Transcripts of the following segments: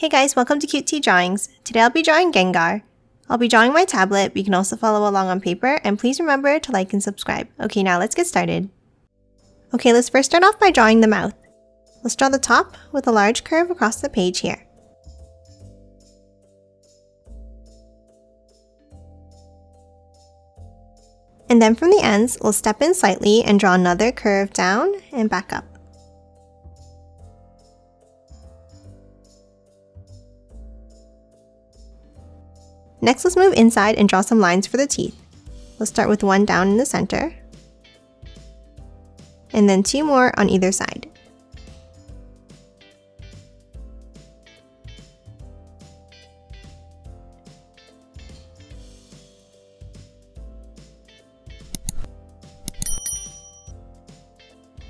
Hey guys, welcome to Cute Tea Drawings. Today I'll be drawing Gengar. I'll be drawing my tablet, but you can also follow along on paper, and please remember to like and subscribe. Okay, now let's get started. Okay, let's first start off by drawing the mouth. Let's draw the top with a large curve across the page here. And then from the ends, we'll step in slightly and draw another curve down and back up. Next, let's move inside and draw some lines for the teeth. Let's start with one down in the center, and then two more on either side.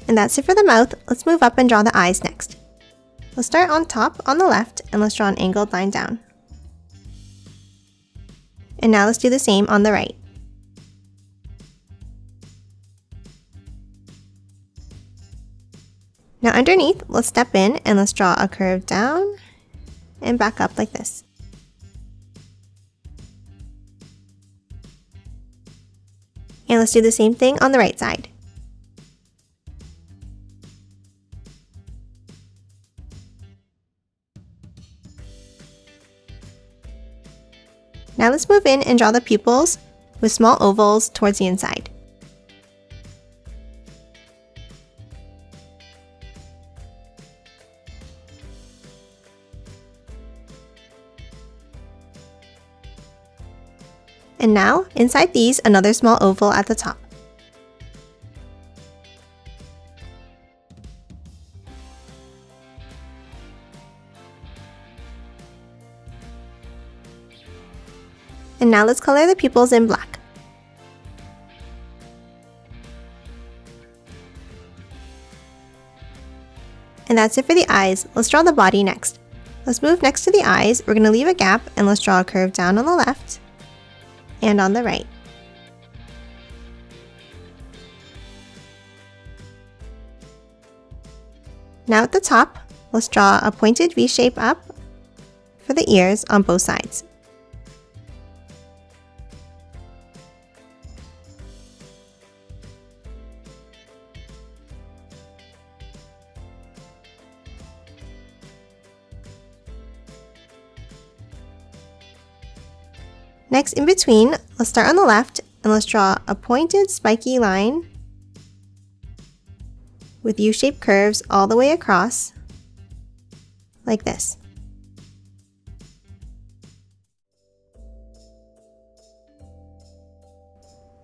And that's it for the mouth. Let's move up and draw the eyes next. Let's start on top on the left, and let's draw an angled line down. And now let's do the same on the right. Now underneath, let's step in and let's draw a curve down and back up like this. And let's do the same thing on the right side. Now let's move in and draw the pupils with small ovals towards the inside. And now, inside these, another small oval at the top. And now let's color the pupils in black. And that's it for the eyes. Let's draw the body next. Let's move next to the eyes. We're going to leave a gap and let's draw a curve down on the left and on the right. Now at the top, let's draw a pointed V shape up for the ears on both sides. Next, in between, let's start on the left and let's draw a pointed spiky line with U-shaped curves all the way across, like this.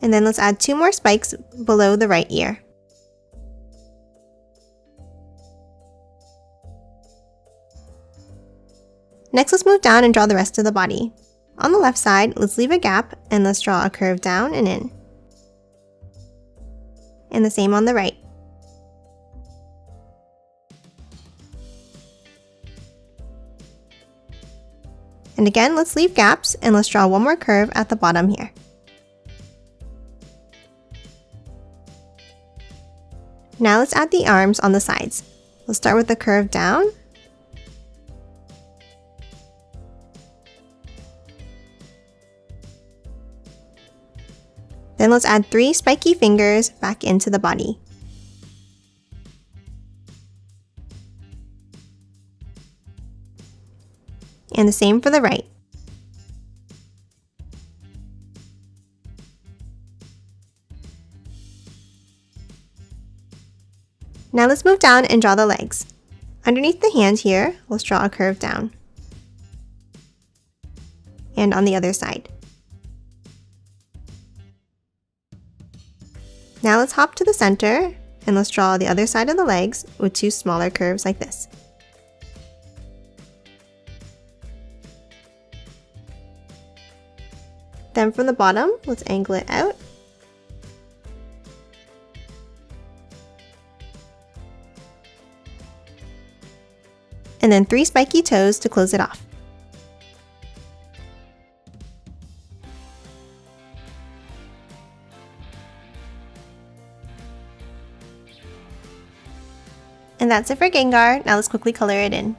And then let's add two more spikes below the right ear. Next, let's move down and draw the rest of the body. On the left side, let's leave a gap and let's draw a curve down and in. And the same on the right. And again, let's leave gaps and let's draw one more curve at the bottom here. Now let's add the arms on the sides. Let's start with the curve down. Then let's add 3 spiky fingers back into the body. And the same for the right. Now let's move down and draw the legs. Underneath the hand here, let's draw a curve down. And on the other side. Now let's hop to the center and let's draw the other side of the legs with 2 smaller curves like this. Then from the bottom, let's angle it out. And then 3 spiky toes to close it off. And that's it for Gengar. Now let's quickly color it in.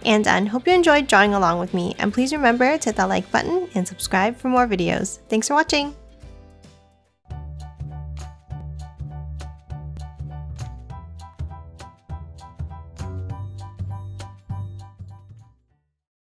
And done. Hope you enjoyed drawing along with me, and please remember to hit that like button and subscribe for more videos. Thanks for watching!